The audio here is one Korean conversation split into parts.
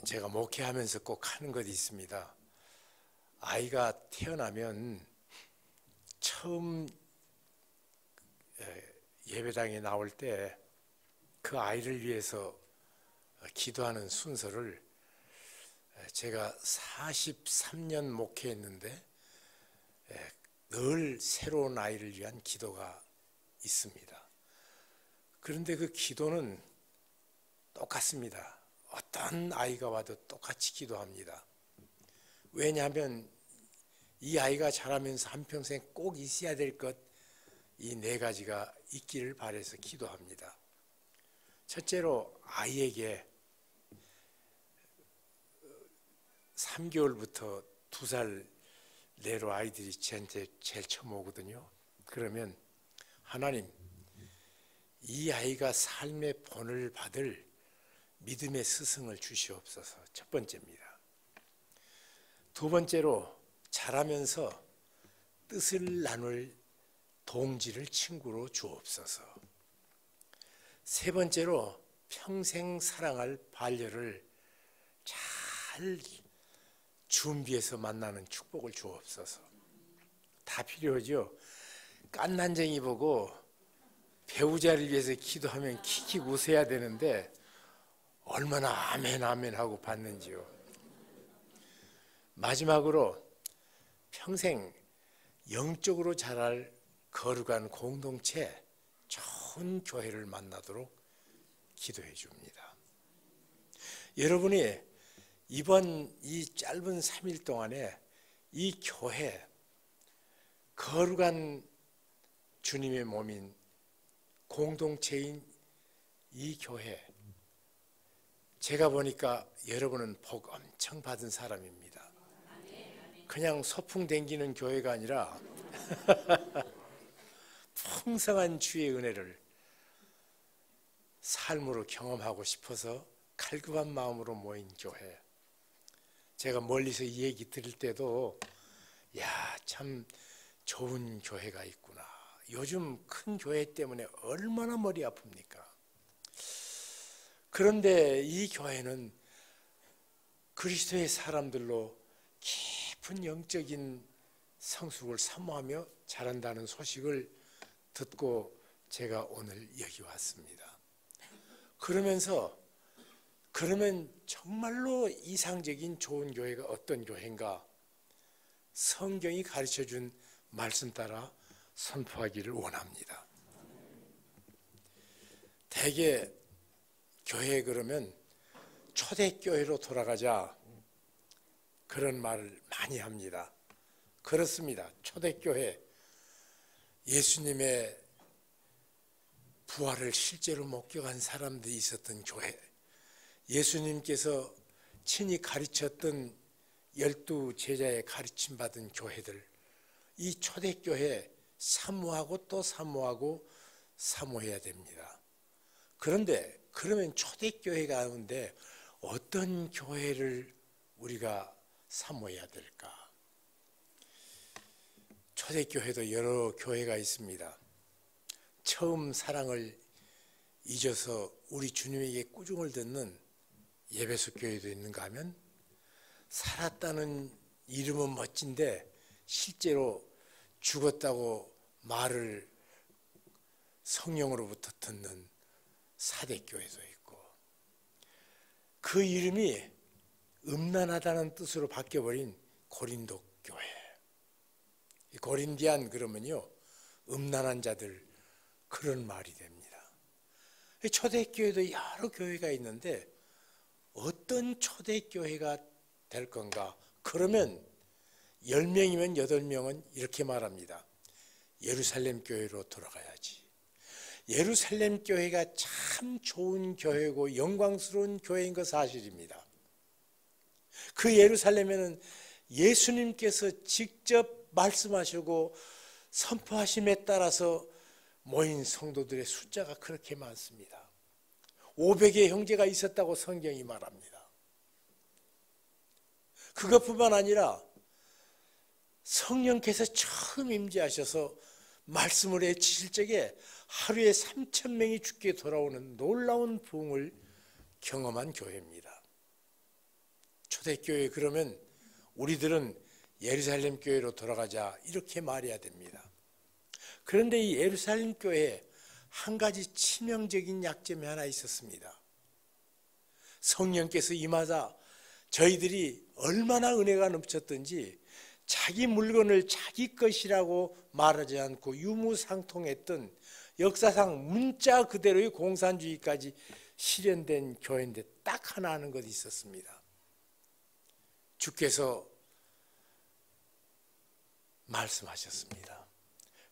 제가 목회하면서 꼭 하는 것이 있습니다. 아이가 태어나면 처음 예배당에 나올 때 그 아이를 위해서 기도하는 순서를 제가 43년 목회했는데 늘 새로운 아이를 위한 기도가 있습니다. 그런데 그 기도는 똑같습니다. 어떤 아이가 와도 똑같이 기도합니다. 왜냐하면 이 아이가 자라면서 한평생 꼭 있어야 될 것, 이 네 가지가 있기를 바라서 기도합니다. 첫째로 아이에게 3개월부터 2살 내로 아이들이 저한테 제일 처음 오거든요. 그러면 하나님, 이 아이가 삶의 본을 받을 믿음의 스승을 주시옵소서. 첫 번째입니다. 두 번째로 자라면서 뜻을 나눌 동지를 친구로 주옵소서. 세 번째로 평생 사랑할 반려를 잘 준비해서 만나는 축복을 주옵소서. 다 필요하죠. 깐난쟁이 보고 배우자를 위해서 기도하면 킥킥 웃어야 되는데 얼마나 아멘 아멘 하고 받는지요. 마지막으로 평생 영적으로 자랄 거룩한 공동체, 좋은 교회를 만나도록 기도해 줍니다. 여러분이 이번 이 짧은 3일 동안에 이 교회, 거룩한 주님의 몸인 공동체인 이 교회, 제가 보니까 여러분은 복 엄청 받은 사람입니다. 그냥 소풍 댕기는 교회가 아니라 풍성한 주의 은혜를 삶으로 경험하고 싶어서 갈급한 마음으로 모인 교회. 제가 멀리서 이 얘기 들을 때도 야, 참 좋은 교회가 있구나. 요즘 큰 교회 때문에 얼마나 머리 아픕니까? 그런데 이 교회는 그리스도의 사람들로 깊은 영적인 성숙을 사모하며 자란다는 소식을 듣고 제가 오늘 여기 왔습니다. 그러면 정말로 이상적인 좋은 교회가 어떤 교회인가? 성경이 가르쳐준 말씀 따라 선포하기를 원합니다. 대개 교회 그러면 초대교회로 돌아가자, 그런 말을 많이 합니다. 그렇습니다. 초대교회, 예수님의 부활을 실제로 목격한 사람들이 있었던 교회, 예수님께서 친히 가르쳤던 12 제자의 가르침 받은 교회들, 이 초대교회 사모하고 또 사모하고 사모해야 됩니다. 그런데 그러면 초대교회 가운데 어떤 교회를 우리가 사모해야 될까? 초대교회도 여러 교회가 있습니다. 처음 사랑을 잊어서 우리 주님에게 꾸중을 듣는 예배소 교회도 있는가 하면, 살았다는 이름은 멋진데 실제로 죽었다고 말을 성령으로부터 듣는 사대교회도 있고, 그 이름이 음란하다는 뜻으로 바뀌어버린 고린도 교회. 고린디안 그러면요, 음란한 자들, 그런 말이 됩니다. 초대교회도 여러 교회가 있는데 어떤 초대교회가 될 건가? 그러면 10명이면 8명은 이렇게 말합니다. 예루살렘 교회로 돌아가야지. 예루살렘 교회가 참 좋은 교회고 영광스러운 교회인 것 사실입니다. 그 예루살렘에는 예수님께서 직접 말씀하시고 선포하심에 따라서 모인 성도들의 숫자가 그렇게 많습니다. 500의 형제가 있었다고 성경이 말합니다. 그것뿐만 아니라 성령께서 처음 임재하셔서 말씀을 해치실 적에 하루에 3,000명이 죽게 돌아오는 놀라운 부흥을 경험한 교회입니다. 초대교회 그러면 우리들은 예루살렘 교회로 돌아가자 이렇게 말해야 됩니다. 그런데 이 예루살렘 교회에 한 가지 치명적인 약점이 하나 있었습니다. 성령께서 임하자 저희들이 얼마나 은혜가 넘쳤던지 자기 물건을 자기 것이라고 말하지 않고 유무상통했던 역사상 문자 그대로의 공산주의까지 실현된 교회인데 딱 하나 하는 것이 있었습니다. 주께서 말씀하셨습니다.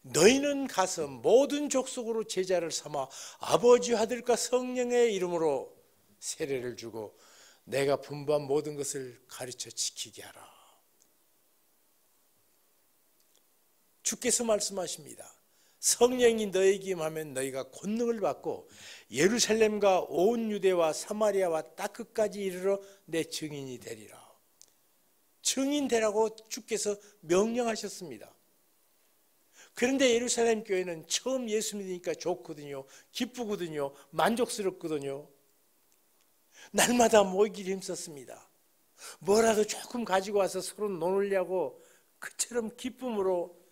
너희는 가서 모든 족속으로 제자를 삼아 아버지 아들과 성령의 이름으로 세례를 주고 내가 분부한 모든 것을 가르쳐 지키게 하라. 주께서 말씀하십니다. 성령이 너에게 임하면 너희가 권능을 받고 예루살렘과 온 유대와 사마리아와 땅 끝까지 이르러 내 증인이 되리라. 증인 되라고 주께서 명령하셨습니다. 그런데 예루살렘 교회는 처음 예수 믿으니까 좋거든요. 기쁘거든요. 만족스럽거든요. 날마다 모이기를 힘썼습니다. 뭐라도 조금 가지고 와서 서로 노느냐고 그처럼 기쁨으로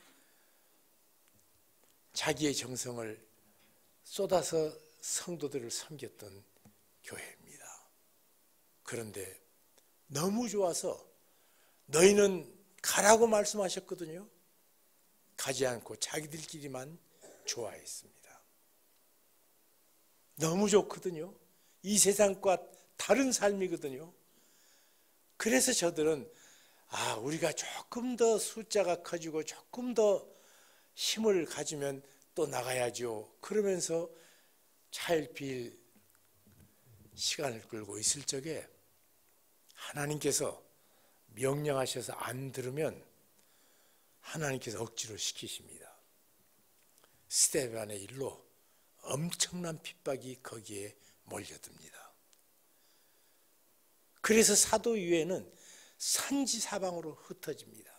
자기의 정성을 쏟아서 성도들을 섬겼던 교회입니다. 그런데 너무 좋아서 너희는 가라고 말씀하셨거든요. 가지 않고 자기들끼리만 좋아했습니다. 너무 좋거든요. 이 세상과 다른 삶이거든요. 그래서 저들은 우리가 조금 더 숫자가 커지고 조금 더 힘을 가지면 또 나가야죠. 그러면서 차일피일 시간을 끌고 있을 적에 하나님께서 명령하셔서 안 들으면 하나님께서 억지로 시키십니다. 스데반의 일로 엄청난 핍박이 거기에 몰려듭니다. 그래서 사도유회는 산지사방으로 흩어집니다.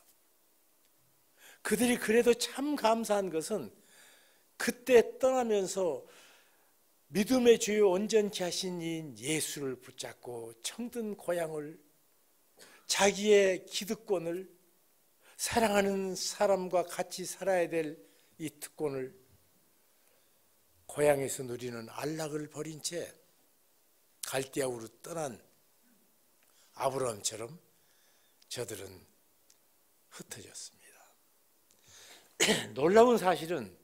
그들이 그래도 참 감사한 것은 그때 떠나면서 믿음의 주요 온전케 하신 이 예수를 붙잡고 청든 고향을, 자기의 기득권을, 사랑하는 사람과 같이 살아야 될 이 특권을 고향에서 누리는 안락을 버린 채 갈대아우로 떠난 아브라함처럼 저들은 흩어졌습니다. 놀라운 사실은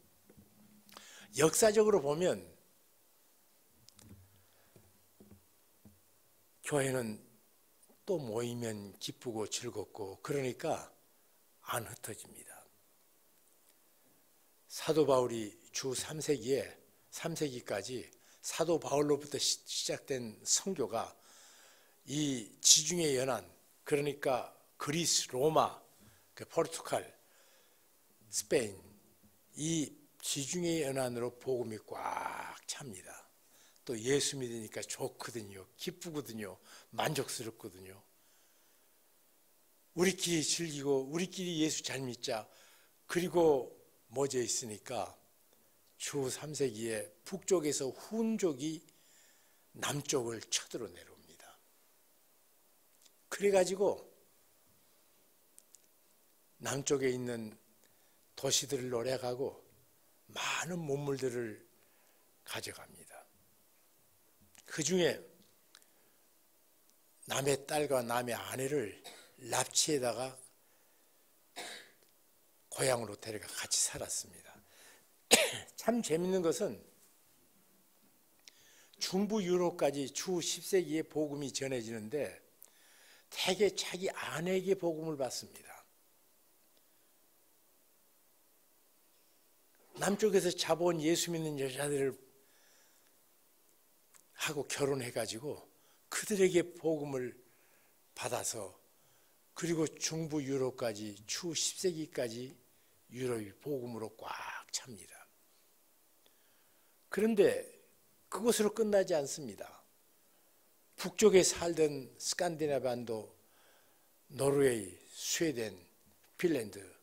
역사적으로 보면 교회는 또 모이면 기쁘고 즐겁고 그러니까 안 흩어집니다. 사도 바울이 주 3세기까지 사도 바울로부터 시작된 선교가 이 지중해 연안, 그러니까 그리스, 로마, 포르투갈, 스페인, 이 지중해 연안으로 복음이 꽉 찹니다. 또 예수 믿으니까 좋거든요. 기쁘거든요. 만족스럽거든요. 우리끼리 즐기고 우리끼리 예수 잘 믿자. 그리고 멎어 있으니까 주 3세기에 북쪽에서 훈족이 남쪽을 쳐들어 내려옵니다. 그래가지고 남쪽에 있는 도시들을 노략하고 많은 문물들을 가져갑니다. 그 중에 남의 딸과 남의 아내를 납치에다가 고향으로 데려가 같이 살았습니다. 참 재밌는 것은 중부 유럽까지 주 10세기에 복음이 전해지는데 대개 자기 아내에게 복음을 받습니다. 남쪽에서 잡아온 예수 믿는 여자들을 하고 결혼해가지고 그들에게 복음을 받아서 그리고 중부 유럽까지 주 10세기까지 유럽이 복음으로 꽉 찹니다. 그런데 그것으로 끝나지 않습니다. 북쪽에 살던 스칸디나반도, 노르웨이, 스웨덴, 핀란드,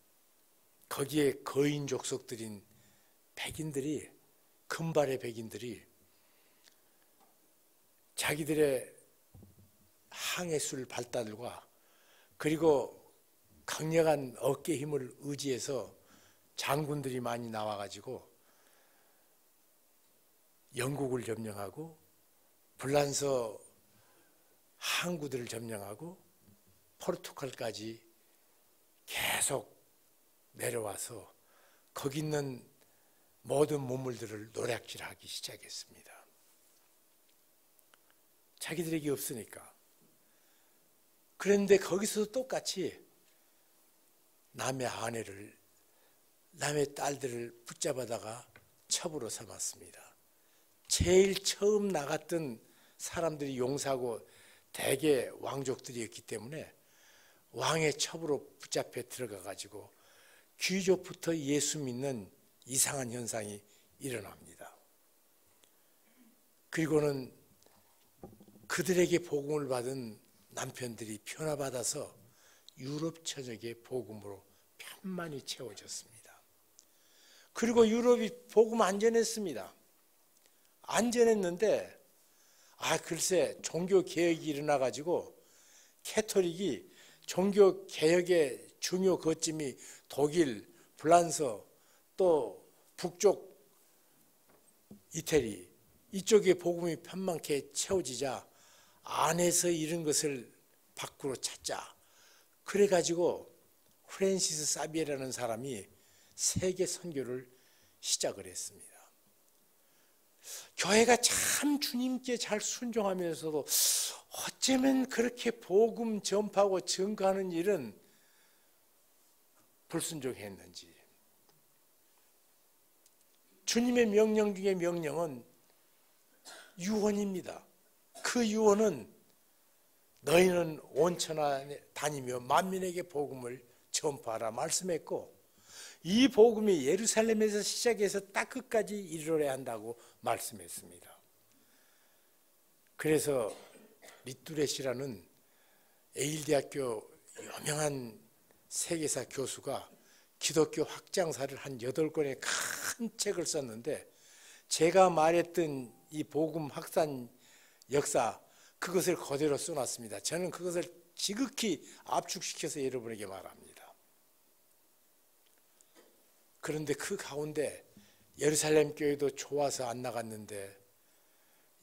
거기에 거인 족속들인 백인들이, 금발의 백인들이 자기들의 항해술 발달과 그리고 강력한 어깨 힘을 의지해서 장군들이 많이 나와가지고 영국을 점령하고 불란서 항구들을 점령하고 포르투갈까지 계속 내려와서 거기 있는 모든 문물들을 노략질하기 시작했습니다. 자기들에게 없으니까. 그런데 거기서도 똑같이 남의 아내를, 남의 딸들을 붙잡아다가 첩으로 삼았습니다. 제일 처음 나갔던 사람들이 용사고 대개 왕족들이었기 때문에 왕의 첩으로 붙잡혀 들어가가지고 귀족부터 예수 믿는 이상한 현상이 일어납니다. 그리고는 그들에게 복음을 받은 남편들이 변화받아서 유럽 전역의 복음으로 편만이 채워졌습니다. 그리고 유럽이 복음 안 전했습니다. 안 전했는데 글쎄 종교 개혁이 일어나가지고 캐토릭이 종교 개혁의 중요 거점이 독일, 프랑스, 또 북쪽 이태리 이쪽에 복음이 편만케 채워지자 안에서 이런 것을 밖으로 찾자. 그래가지고 프랜시스 사비에라는 사람이 세계 선교를 시작을 했습니다. 교회가 참 주님께 잘 순종하면서도 어쩌면 그렇게 복음 전파하고 증거하는 일은 불순종했는지. 주님의 명령 중에 명령은 유언입니다. 그 유언은 너희는 온 천하에 다니며 만민에게 복음을 전파하라 말씀했고, 이 복음이 예루살렘에서 시작해서 딱 끝까지 이르러야 한다고 말씀했습니다. 그래서 리뚜렛이라는 에일대학교 유명한 세계사 교수가 기독교 확장사를 한 8권의 큰 책을 썼는데, 제가 말했던 이 복음 확산 역사 그것을 그대로 써놨습니다. 저는 그것을 지극히 압축시켜서 여러분에게 말합니다. 그런데 그 가운데 예루살렘 교회도 좋아서 안 나갔는데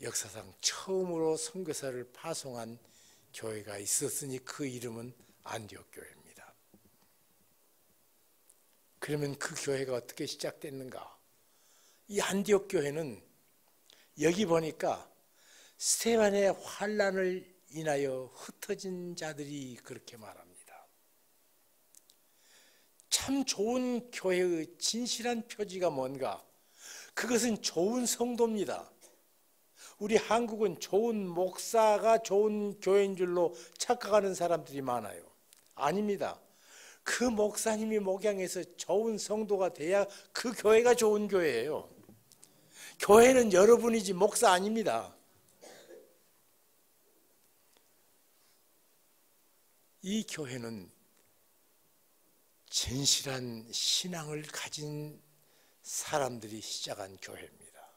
역사상 처음으로 선교사를 파송한 교회가 있었으니 그 이름은 안디옥 교회입니다. 그러면 그 교회가 어떻게 시작됐는가? 이 안디옥 교회는 여기 보니까 스데반의 환난을 인하여 흩어진 자들이 그렇게 말합니다. 참 좋은 교회의 진실한 표지가 뭔가? 그것은 좋은 성도입니다. 우리 한국은 좋은 목사가 좋은 교회인 줄로 착각하는 사람들이 많아요. 아닙니다. 그 목사님이 목양해서 좋은 성도가 돼야 그 교회가 좋은 교회예요. 교회는 여러분이지 목사 아닙니다. 이 교회는 진실한 신앙을 가진 사람들이 시작한 교회입니다.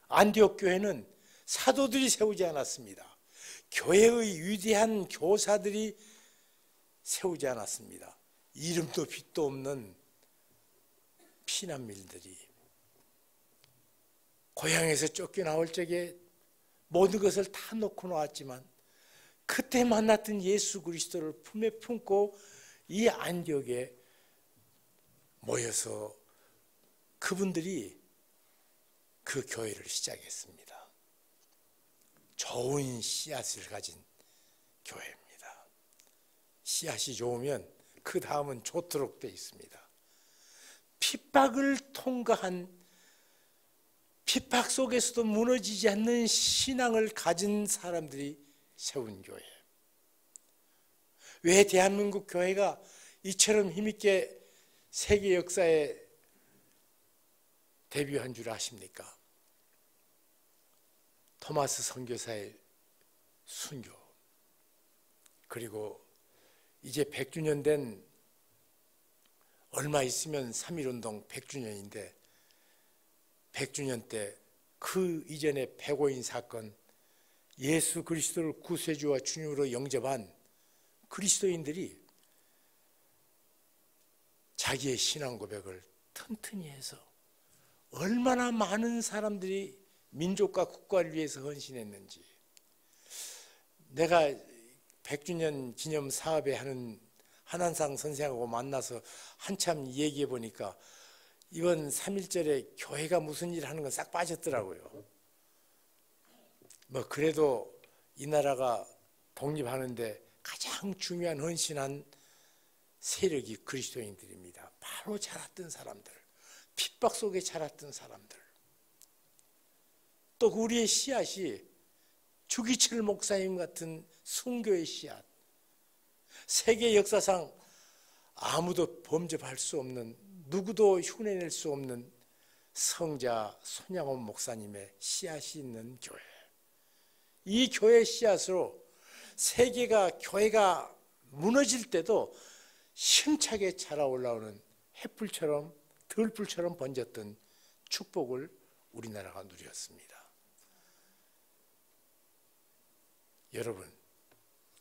안디옥 교회는 사도들이 세우지 않았습니다. 교회의 위대한 교사들이 세우지 않았습니다. 이름도 빛도 없는 피난민들이 고향에서 쫓겨나올 적에 모든 것을 다 놓고 나왔지만 그때 만났던 예수 그리스도를 품에 품고 이 안디옥에 모여서 그분들이 그 교회를 시작했습니다. 좋은 씨앗을 가진 교회입니다. 씨앗이 좋으면 그 다음은 좋도록 되어 있습니다. 핍박을 통과한 핍박 속에서도 무너지지 않는 신앙을 가진 사람들이 세운 교회. 왜 대한민국 교회가 이처럼 힘있게 세계 역사에 데뷔한 줄 아십니까? 토마스 선교사의 순교, 그리고 이제 100주년 된 얼마 있으면 3.1운동 100주년인데 100주년 때 그 이전에 백오인 사건, 예수 그리스도를 구세주와 주님으로 영접한 그리스도인들이 자기의 신앙 고백을 튼튼히 해서 얼마나 많은 사람들이 민족과 국가를 위해서 헌신했는지, 내가 100주년 기념 사업에 하는 한한상 선생하고 만나서 한참 얘기해 보니까 이번 3.1절에 교회가 무슨 일 하는 건 싹 빠졌더라고요. 뭐 그래도 이 나라가 독립하는데 가장 중요한 헌신한 세력이 그리스도인들입니다. 바로 자랐던 사람들, 핍박 속에 자랐던 사람들. 또 우리의 씨앗이 주기철 목사님 같은 순교의 씨앗, 세계 역사상 아무도 범접할 수 없는, 누구도 흉내낼 수 없는 성자 손양원 목사님의 씨앗이 있는 교회. 이 교회 씨앗으로 교회가 무너질 때도 힘차게 자라올라오는 햇불처럼 들불처럼 번졌던 축복을 우리나라가 누렸습니다. 여러분,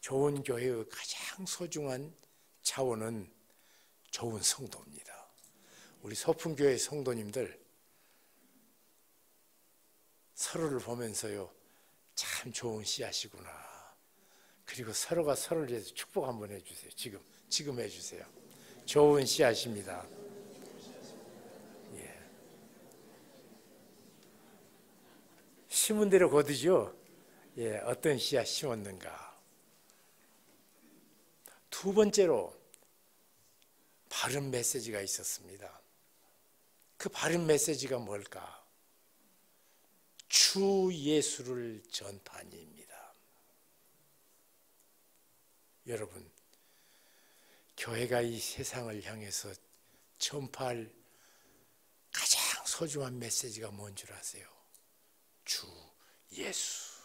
좋은 교회의 가장 소중한 자원은 좋은 성도입니다. 우리 소풍교회 성도님들 서로를 보면서요, 참 좋은 씨앗이구나. 그리고 서로가 서로를 위해서 축복 한번 해주세요. 지금 해주세요. 좋은 씨앗입니다. 예. 심은 대로 거두죠. 예, 어떤 씨앗 심었는가. 두 번째로 바른 메시지가 있었습니다. 그 바른 메시지가 뭘까? 주 예수를 전파니입니다. 여러분, 교회가 이 세상을 향해서 전파할 가장 소중한 메시지가 뭔 줄 아세요? 주 예수.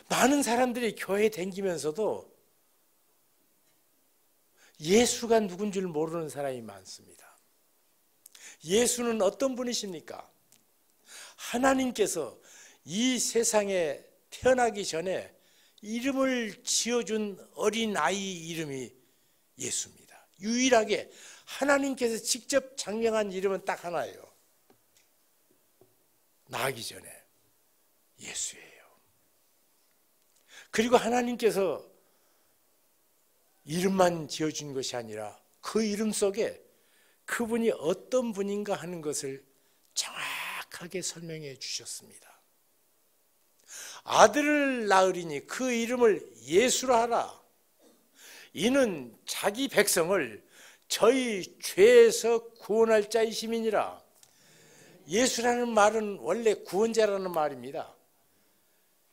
많은 사람들이 교회에 다니면서도 예수가 누군 줄 모르는 사람이 많습니다. 예수는 어떤 분이십니까? 하나님께서 이 세상에 태어나기 전에 이름을 지어준 어린아이 이름이 예수입니다. 유일하게 하나님께서 직접 장명한 이름은 딱 하나예요. 나기 전에 예수예요. 그리고 하나님께서 이름만 지어준 것이 아니라 그 이름 속에 그분이 어떤 분인가 하는 것을 정확하게 설명해 주셨습니다. 아들을 낳으리니 그 이름을 예수라 하라. 이는 자기 백성을 저희 죄에서 구원할 자이심이니라. 예수라는 말은 원래 구원자라는 말입니다.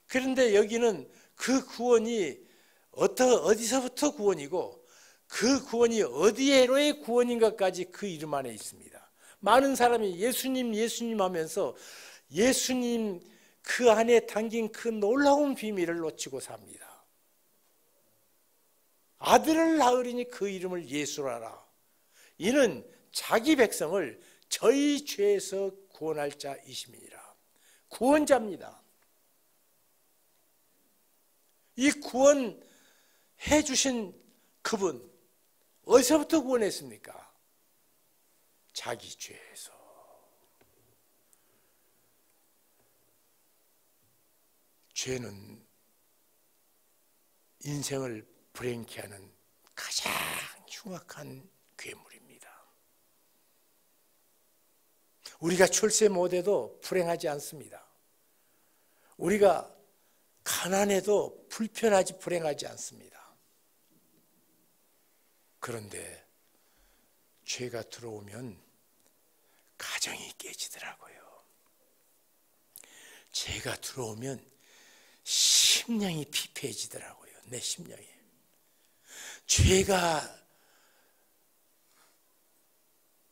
그런데 여기는 그 구원이 어디서부터 구원이고 그 구원이 어디에로의 구원인가까지 그 이름 안에 있습니다. 많은 사람이 예수님 예수님 하면서 예수님 그 안에 담긴 그 놀라운 비밀을 놓치고 삽니다. 아들을 낳으리니 그 이름을 예수라 하라. 이는 자기 백성을 저희 죄에서 구원할 자이심이니라. 구원자입니다. 이 구원해 주신 그분 어디서부터 구원했습니까? 자기 죄에서. 죄는 인생을 불행케 하는 가장 흉악한 괴물입니다. 우리가 출세 못해도 불행하지 않습니다. 우리가 가난해도 불편하지 불행하지 않습니다. 그런데 죄가 들어오면 가정이 깨지더라고요. 죄가 들어오면 심령이 피폐해지더라고요. 내 심령이. 죄가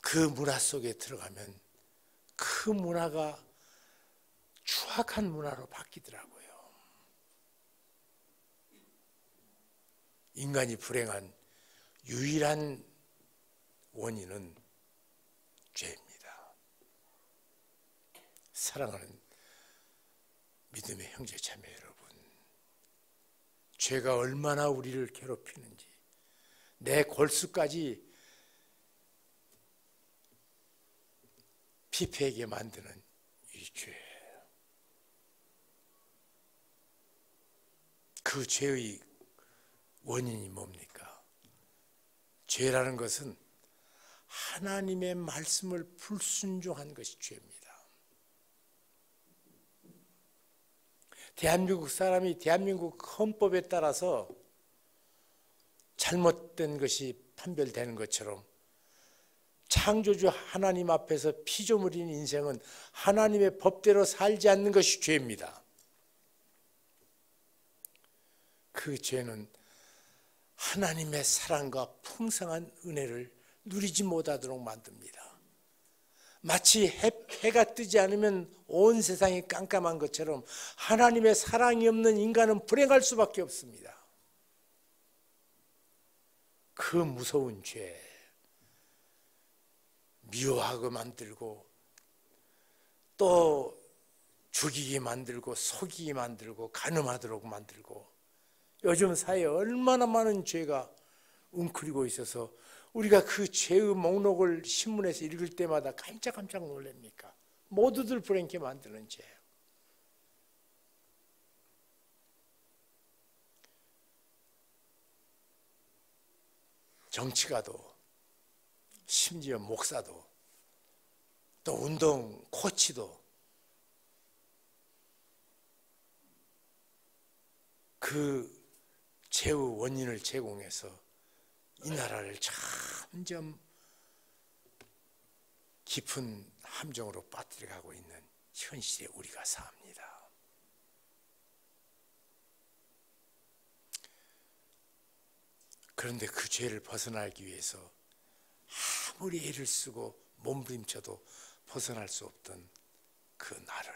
그 문화 속에 들어가면 그 문화가 추악한 문화로 바뀌더라고요. 인간이 불행한 유일한 원인은 죄입니다. 사랑하는 믿음의 형제 자매 여러분, 죄가 얼마나 우리를 괴롭히는지, 내 골수까지 피폐하게 만드는 이 죄, 그 죄의 원인이 뭡니까? 죄라는 것은 하나님의 말씀을 불순종한 것이 죄입니다. 대한민국 사람이 대한민국 헌법에 따라서 잘못된 것이 판별되는 것처럼 창조주 하나님 앞에서 피조물인 인생은 하나님의 법대로 살지 않는 것이 죄입니다. 그 죄는 하나님의 사랑과 풍성한 은혜를 누리지 못하도록 만듭니다. 마치 해가 뜨지 않으면 온 세상이 깜깜한 것처럼 하나님의 사랑이 없는 인간은 불행할 수밖에 없습니다. 그 무서운 죄, 미워하고 만들고 또 죽이게 만들고 속이게 만들고 간음하도록 만들고, 요즘 사회에 얼마나 많은 죄가 웅크리고 있어서 우리가 그 죄의 목록을 신문에서 읽을 때마다 깜짝깜짝 놀랍니까? 모두들 불행케 만드는 죄예요. 정치가도, 심지어 목사도, 또 운동 코치도 그 죄의 원인을 제공해서 이 나라를 점점 깊은 함정으로 빠뜨려가고 있는 현실에 우리가 삽니다. 그런데 그 죄를 벗어나기 위해서 아무리 애를 쓰고 몸부림쳐도 벗어날 수 없던 그 나를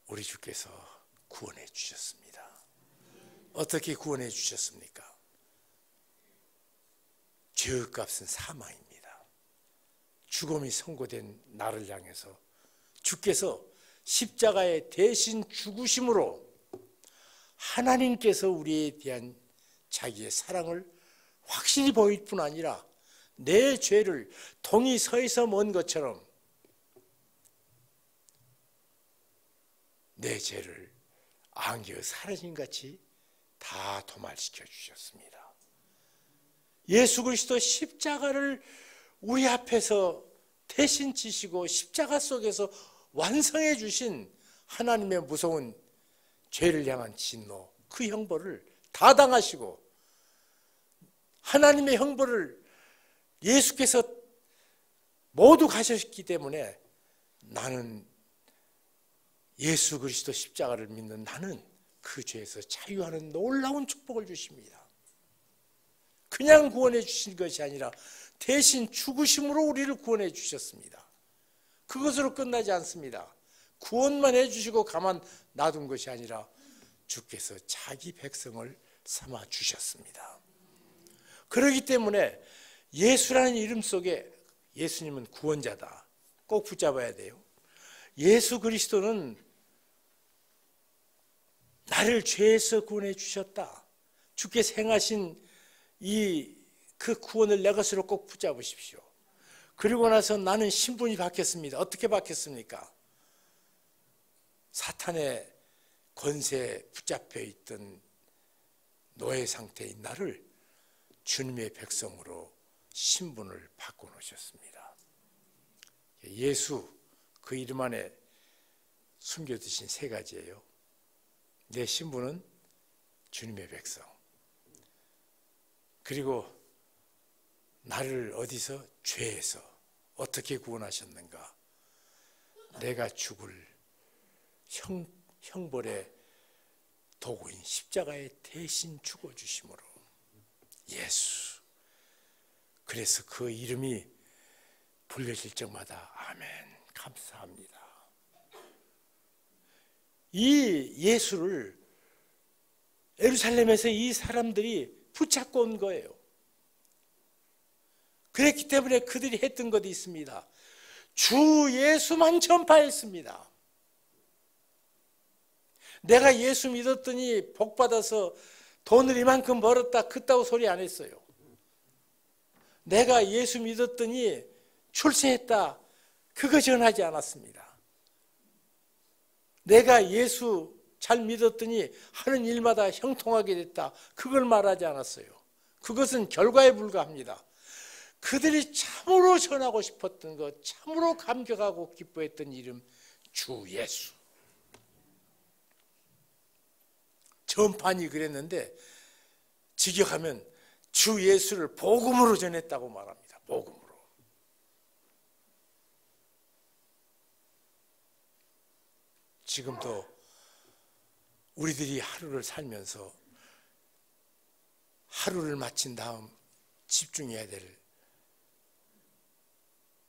우리 주께서 구원해 주셨습니다. 어떻게 구원해 주셨습니까? 죄의 값은 사망입니다. 죽음이 선고된 나를 향해서 주께서 십자가에 대신 죽으심으로 하나님께서 우리에 대한 자기의 사랑을 확실히 보일 뿐 아니라 내 죄를 동이 서에서 먼 것처럼 내 죄를 안개의 사라짐같이 다 도말시켜 주셨습니다. 예수 그리스도 십자가를 우리 앞에서 대신 지시고 십자가 속에서 완성해 주신 하나님의 무서운 죄를 향한 진노, 그 형벌을 다 당하시고 하나님의 형벌을 예수께서 모두 가셨기 때문에 나는 예수 그리스도 십자가를 믿는 나는 그 죄에서 자유하는 놀라운 축복을 주십니다. 그냥 구원해 주신 것이 아니라 대신 죽으심으로 우리를 구원해 주셨습니다. 그것으로 끝나지 않습니다. 구원만 해주시고 가만 놔둔 것이 아니라 주께서 자기 백성을 삼아 주셨습니다. 그렇기 때문에 예수라는 이름 속에 예수님은 구원자다. 꼭 붙잡아야 돼요. 예수 그리스도는 나를 죄에서 구원해 주셨다. 주께서 행하신 그 구원을 내 것으로 꼭 붙잡으십시오. 그리고 나서 나는 신분이 바뀌었습니다. 어떻게 바뀌었습니까? 사탄의 권세에 붙잡혀 있던 노예 상태인 나를 주님의 백성으로 신분을 바꿔놓으셨습니다. 예수, 그 이름 안에 숨겨두신 세 가지예요. 내 신분은 주님의 백성. 그리고 나를 어디서? 죄에서. 어떻게 구원하셨는가? 내가 죽을 형벌의 도구인 십자가에 대신 죽어주심으로. 예수. 그래서 그 이름이 불려질 적마다 아멘, 감사합니다. 이 예수를 예루살렘에서 이 사람들이 붙잡고 온 거예요. 그랬기 때문에 그들이 했던 것이 있습니다. 주 예수만 전파했습니다. 내가 예수 믿었더니 복 받아서 돈을 이만큼 벌었다 그따구 소리 안 했어요. 내가 예수 믿었더니 출세했다 그거 전하지 않았습니다. 내가 예수 잘 믿었더니 하는 일마다 형통하게 됐다 그걸 말하지 않았어요. 그것은 결과에 불과합니다. 그들이 참으로 전하고 싶었던 것, 참으로 감격하고 기뻐했던 이름 주 예수. 전판이 그랬는데 직역하면 주 예수를 복음으로 전했다고 말합니다. 복음으로. 지금도 우리들이 하루를 살면서 하루를 마친 다음 집중해야 될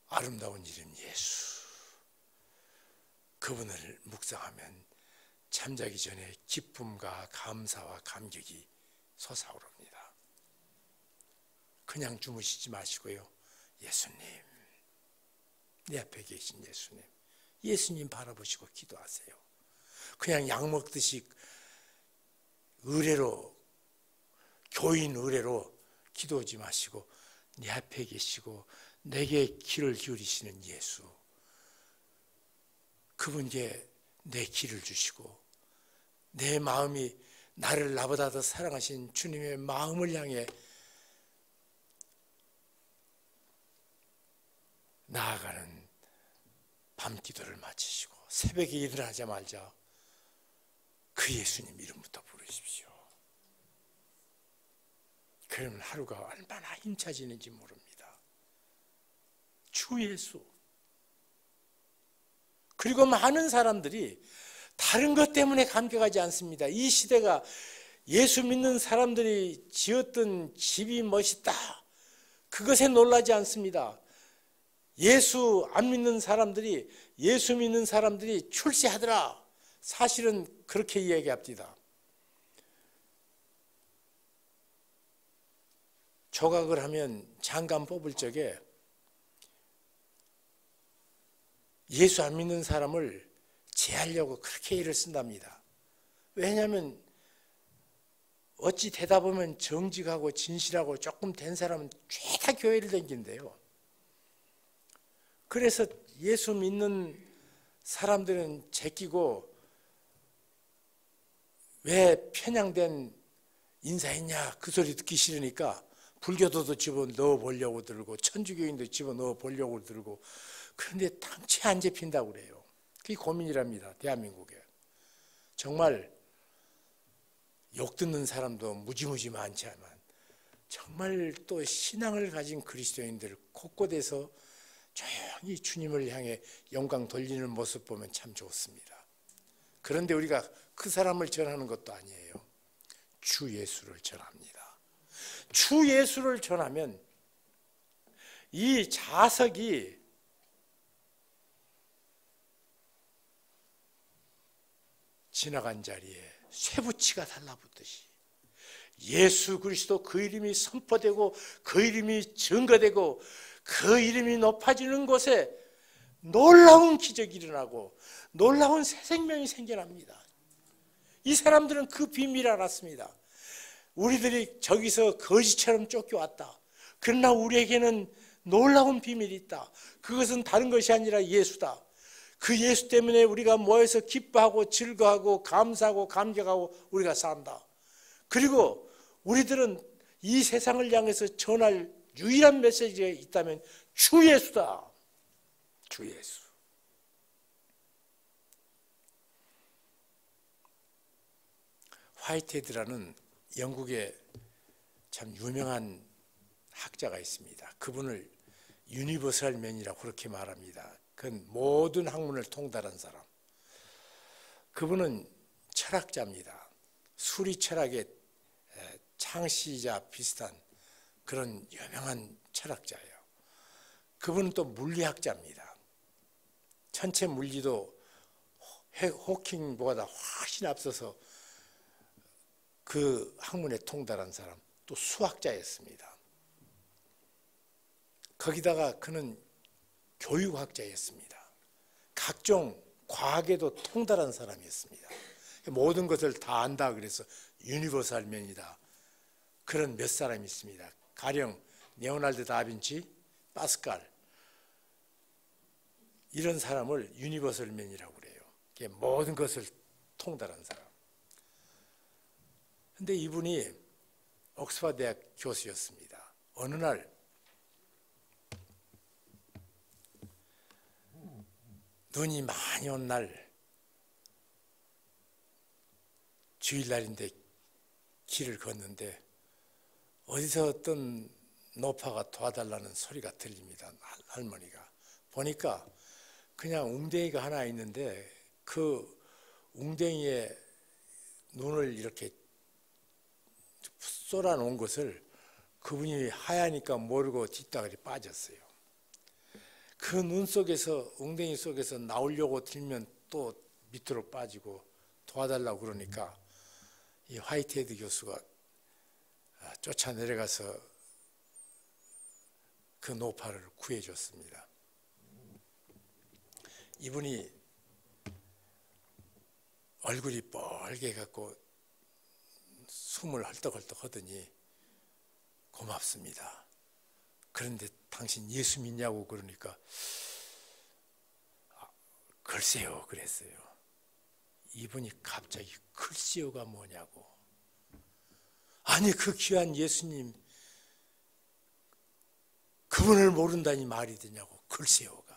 아름다운 이름 예수. 그분을 묵상하면 잠자기 전에 기쁨과 감사와 감격이 솟아오릅니다. 그냥 주무시지 마시고요. 예수님, 내 앞에 계신 예수님, 예수님 바라보시고 기도하세요. 그냥 약 먹듯이 의례로, 교인 의례로 기도하지 마시고 내 앞에 계시고 내게 귀를 기울이시는 예수, 그분께 내 귀를 주시고 내 마음이 나를 나보다 더 사랑하신 주님의 마음을 향해 나아가는 밤기도를 마치시고 새벽에 일어나자마자 그 예수님 이름부터 부르십시오. 그러면 하루가 얼마나 힘차지는지 모릅니다. 주 예수. 그리고 많은 사람들이 다른 것 때문에 감격하지 않습니다. 이 시대가 예수 믿는 사람들이 지었던 집이 멋있다, 그것에 놀라지 않습니다. 예수 안 믿는 사람들이, 예수 믿는 사람들이 출세하더라, 사실은 그렇게 이야기합니다. 조각을 하면 장관 뽑을 적에 예수 안 믿는 사람을 제하려고 그렇게 일을 쓴답니다. 왜냐하면 어찌 되다 보면 정직하고 진실하고 조금 된 사람은 죄다 교회를 다닌대요. 그래서 예수 믿는 사람들은 제끼고 왜 편향된 인사했냐 그 소리 듣기 싫으니까 불교도도 집어넣어 보려고 들고 천주교인도 집어넣어 보려고 들고, 그런데 당최 안 잡힌다고 그래요. 그게 고민이랍니다. 대한민국에. 정말 욕 듣는 사람도 무지무지 많지만 정말 또 신앙을 가진 그리스도인들 곳곳에서 조용히 주님을 향해 영광 돌리는 모습 보면 참 좋습니다. 그런데 우리가 그 사람을 전하는 것도 아니에요. 주 예수를 전합니다. 주 예수를 전하면 이 자석이 지나간 자리에 쇠붙이가 달라붙듯이 예수 그리스도 그 이름이 선포되고 그 이름이 증거되고 그 이름이 높아지는 곳에 놀라운 기적이 일어나고 놀라운 새 생명이 생겨납니다. 이 사람들은 그 비밀을 알았습니다. 우리들이 저기서 거지처럼 쫓겨왔다. 그러나 우리에게는 놀라운 비밀이 있다. 그것은 다른 것이 아니라 예수다. 그 예수 때문에 우리가 모여서 기뻐하고 즐거워하고 감사하고 감격하고 우리가 산다. 그리고 우리들은 이 세상을 향해서 전할 유일한 메시지가 있다면 주 예수다. 주 예수. 화이트헤드라는 영국의 참 유명한 학자가 있습니다. 그분을 유니버설맨이라고 그렇게 말합니다. 그건 모든 학문을 통달한 사람. 그분은 철학자입니다. 수리 철학의 창시자 비슷한 그런 유명한 철학자예요. 그분은 또 물리학자입니다. 천체 물리도 호킹보다 훨씬 앞서서 그 학문에 통달한 사람, 또 수학자였습니다. 거기다가 그는 교육학자였습니다. 각종 과학에도 통달한 사람이었습니다. 모든 것을 다 안다 그래서 유니버설맨이다. 그런 몇 사람이 있습니다. 가령 레오날드 다빈치, 파스칼 이런 사람을 유니버설맨이라고 그래요. 모든 것을 통달한 사람. 근데 이분이 옥스퍼드 대학 교수였습니다. 어느 날 눈이 많이 온 날, 주일날인데 길을 걷는데 어디서 어떤 노파가 도와달라는 소리가 들립니다. 할머니가. 보니까 그냥 웅덩이가 하나 있는데 그 웅덩이에 눈을 이렇게 쏟아놓은 것을 그분이 하얘니까 모르고 뒷다가리 빠졌어요. 그 눈 속에서, 웅덩이 속에서 나오려고 들면 또 밑으로 빠지고 도와달라고 그러니까 이 화이트헤드 교수가 쫓아 내려가서 그 노파를 구해줬습니다. 이분이 얼굴이 뻘게 갖고 숨을 헐떡헐떡 하더니 고맙습니다. 그런데 당신 예수 믿냐고 그러니까 글쎄요 그랬어요. 이분이 갑자기 글쎄요가 뭐냐고. 아니 그 귀한 예수님 그분을 모른다니 말이 되냐고. 글쎄요가.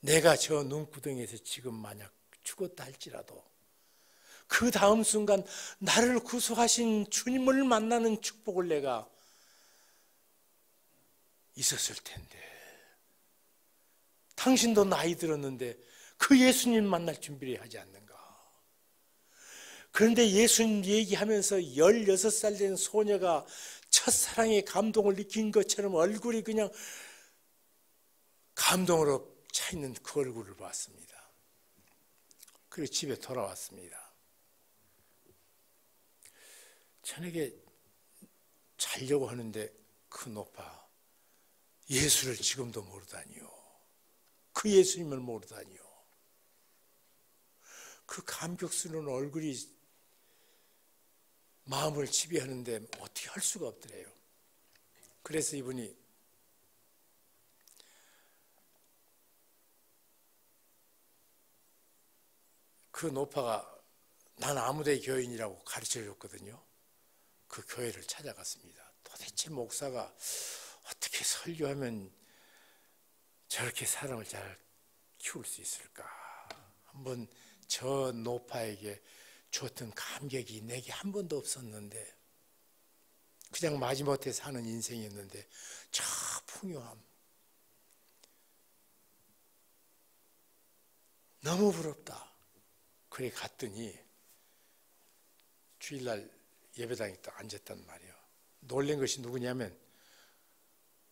내가 저 눈구덩이에서 지금 만약 죽었다 할지라도 그 다음 순간 나를 구속하신 주님을 만나는 축복을 내가 있었을 텐데 당신도 나이 들었는데 그 예수님 만날 준비를 하지 않는가. 그런데 예수님 얘기하면서 16살 된 소녀가 첫사랑의 감동을 느낀 것처럼 얼굴이 그냥 감동으로 차있는 그 얼굴을 봤습니다. 그리고 집에 돌아왔습니다. 저녁에 자려고 하는데 그 노파 예수를 지금도 모르다니요. 그 예수님을 모르다니요. 그 감격스러운 얼굴이 마음을 지배하는데 어떻게 할 수가 없더래요. 그래서 이분이 그 노파가 난 아무데 교인이라고 가르쳐줬거든요. 그 교회를 찾아갔습니다. 도대체 목사가 어떻게 설교하면 저렇게 사람을 잘 키울 수 있을까. 한번 저 노파에게 줬던 감격이 내게 한 번도 없었는데 그냥 마지못해 사는 인생이었는데 저 풍요함 너무 부럽다. 그래 갔더니 주일날 예배당에 딱 앉았단 말이에요. 놀란 것이 누구냐면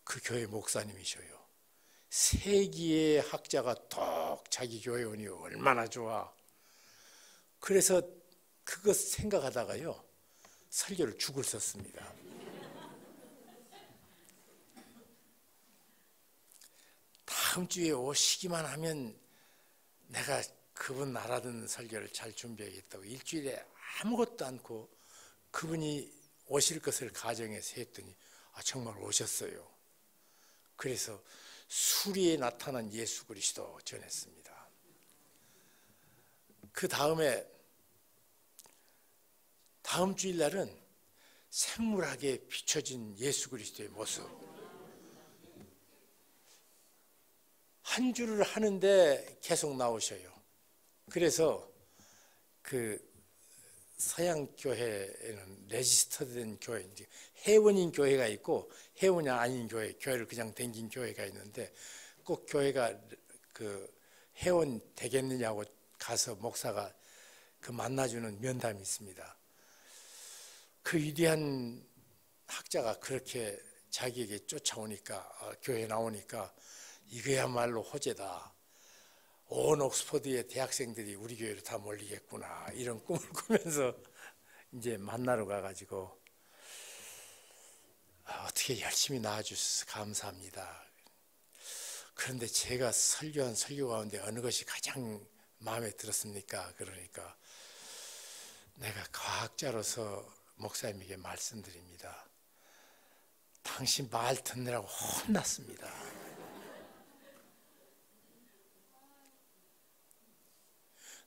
그 교회 목사님이셔요. 세기의 학자가 톡 자기 교회 오니 얼마나 좋아. 그래서 그것 생각하다가요 설교를 죽을 썼습니다. 다음 주에 오시기만 하면 내가 그분 알아듣는 설교를 잘 준비하겠다고 일주일에 아무것도 않고 그분이 오실 것을 가정해서 했더니 정말 오셨어요. 그래서 수리에 나타난 예수 그리스도 전했습니다. 그 다음에 다음 주일날은 생물하게 비춰진 예수 그리스도의 모습. 한 주를 하는데 계속 나오셔요. 그래서 그 서양 교회에는 레지스터된 교회, 회원인 교회가 있고 회원이 아닌 교회를 그냥 댕긴 교회가 있는데 꼭 교회가 그 회원 되겠느냐고 가서 목사가 그 만나주는 면담이 있습니다. 그 위대한 학자가 그렇게 자기에게 쫓아오니까 교회에 나오니까 이거야말로 호재다. 온 옥스퍼드의 대학생들이 우리 교회로 다 몰리겠구나 이런 꿈을 꾸면서 이제 만나러 가가지고 어떻게 열심히 나와주셔서 감사합니다. 그런데 제가 설교한 설교 가운데 어느 것이 가장 마음에 들었습니까? 그러니까 내가 과학자로서 목사님에게 말씀드립니다. 당신 말 듣느라고 혼났습니다.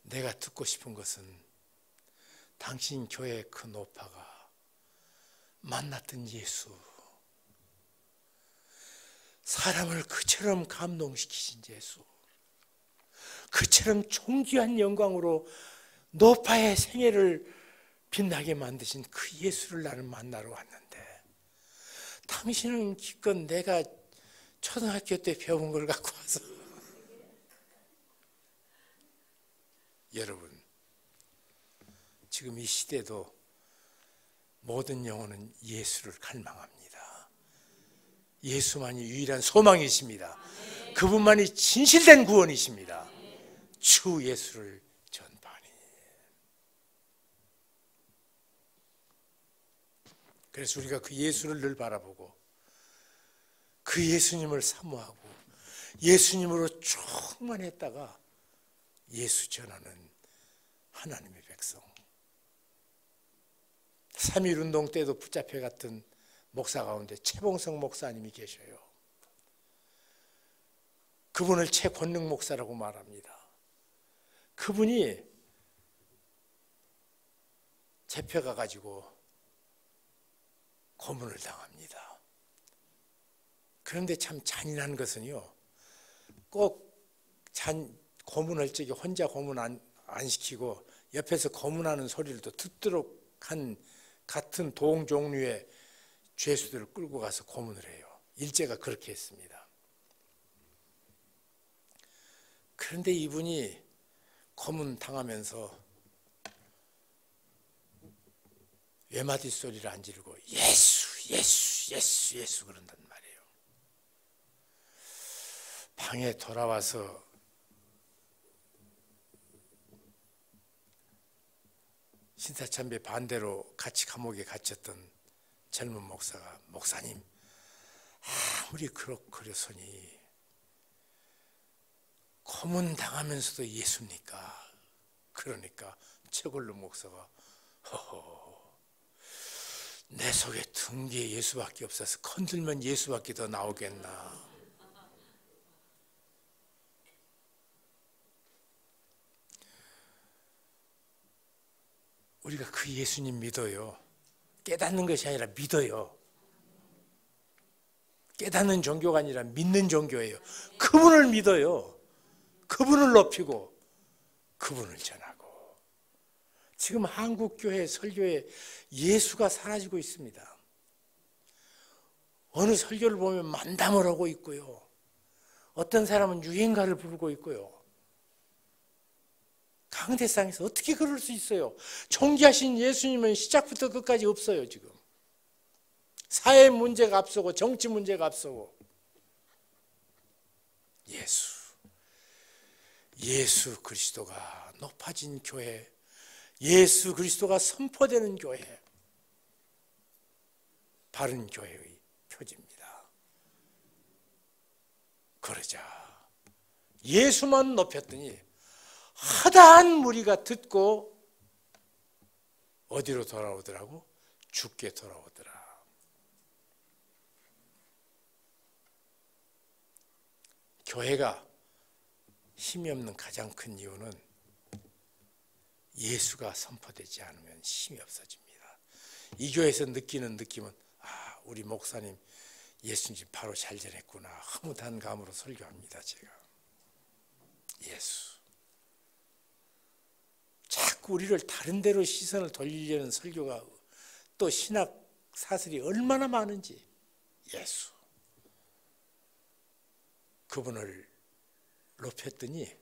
내가 듣고 싶은 것은 당신 교회 그 노파가 만났던 예수, 사람을 그처럼 감동시키신 예수, 그처럼 존귀한 영광으로 노파의 생애를 빛나게 만드신 그 예수를 나는 만나러 왔는데 당신은 기껏 내가 초등학교 때 배운 걸 갖고 와서 여러분, 지금 이 시대도 모든 영혼은 예수를 갈망합니다. 예수만이 유일한 소망이십니다. 그분만이 진실된 구원이십니다. 주 예수를 전파하니. 그래서 우리가 그 예수를 늘 바라보고 그 예수님을 사모하고 예수님으로 충만했다가 예수 전하는 하나님의 백성. 3.1운동 때도 붙잡혀 갔던 목사 가운데 최봉성 목사님이 계셔요. 그분을 최권능 목사라고 말합니다. 그분이 잡혀가가지고 고문을 당합니다. 그런데 참 잔인한 것은요, 꼭 고문할 적에 혼자 고문 안 시키고 옆에서 고문하는 소리를 또 듣도록 한 같은 동 종류의 죄수들을 끌고 가서 고문을 해요. 일제가 그렇게 했습니다. 그런데 이분이 고문 당하면서 외마디 소리를 안 지르고 예수, 예수, 예수, 예수 그런단 말이에요. 방에 돌아와서 신사참배 반대로 같이 감옥에 갇혔던 젊은 목사가 목사님 아무리 그러서니 고문 당하면서도 예수입니까? 그러니까 최골로 목사가 허허 내 속에 든 게 예수밖에 없어서 건들면 예수밖에 더 나오겠나. 우리가 그 예수님 믿어요. 깨닫는 것이 아니라 믿어요. 깨닫는 종교가 아니라 믿는 종교예요. 그분을 믿어요. 그분을 높이고 그분을 전하고. 지금 한국교회 설교에 예수가 사라지고 있습니다. 어느 설교를 보면 만담을 하고 있고요. 어떤 사람은 유행가를 부르고 있고요. 강대상에서 어떻게 그럴 수 있어요? 존귀하신 예수님은 시작부터 끝까지 없어요. 지금 사회 문제가 앞서고 정치 문제가 앞서고 예수 그리스도가 높아진 교회, 예수 그리스도가 선포되는 교회, 바른 교회의 표지입니다. 그러자 예수만 높였더니 하다한 무리가 듣고 어디로 돌아오더라고? 죽게 돌아오더라. 교회가 힘이 없는 가장 큰 이유는 예수가 선포되지 않으면 힘이 없어집니다. 이 교회에서 느끼는 느낌은 우리 목사님 예수님 바로 잘 전했구나. 흐뭇한 감으로 설교합니다. 제가 예수. 자꾸 우리를 다른 데로 시선을 돌리려는 설교가 또 신학 사설이 얼마나 많은지. 예수. 그분을 높였더니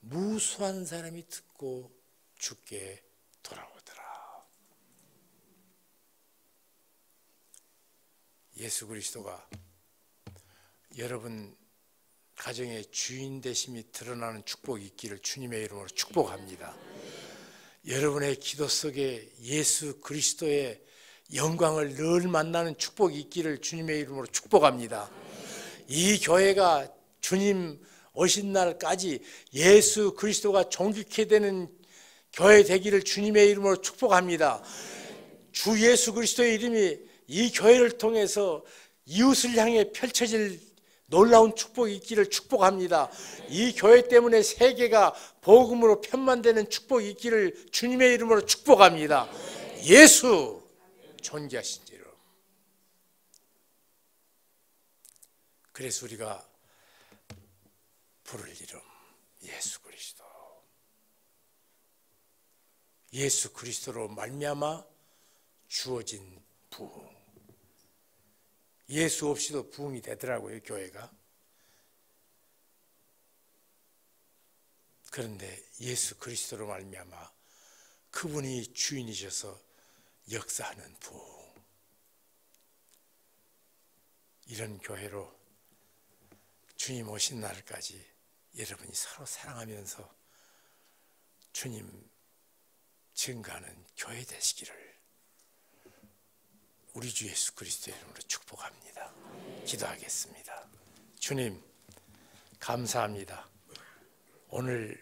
무수한 사람이 듣고 죽게 돌아오더라. 예수 그리스도가 여러분 가정의 주인 되심이 드러나는 축복이 있기를 주님의 이름으로 축복합니다. 여러분의 기도 속에 예수 그리스도의 영광을 늘 만나는 축복이 있기를 주님의 이름으로 축복합니다. 이 교회가 주님 오신 날까지 예수 그리스도가 존귀케 되는 교회 되기를 주님의 이름으로 축복합니다. 주 예수 그리스도의 이름이 이 교회를 통해서 이웃을 향해 펼쳐질 놀라운 축복이 있기를 축복합니다. 이 교회 때문에 세계가 복음으로 편만되는 축복이 있기를 주님의 이름으로 축복합니다. 예수 존귀하신 이름. 그래서 우리가 부를 이름 예수 그리스도. 예수 그리스도로 말미암아 주어진 부흥. 예수 없이도 부흥이 되더라고요, 교회가. 그런데 예수 그리스도로 말미암아 그분이 주인이셔서 역사하는 부흥. 이런 교회로 주님 오신 날까지 여러분이 서로 사랑하면서 주님 증가하는 교회 되시기를 우리 주 예수 그리스도의 이름으로 축복합니다. 기도하겠습니다. 주님 감사합니다. 오늘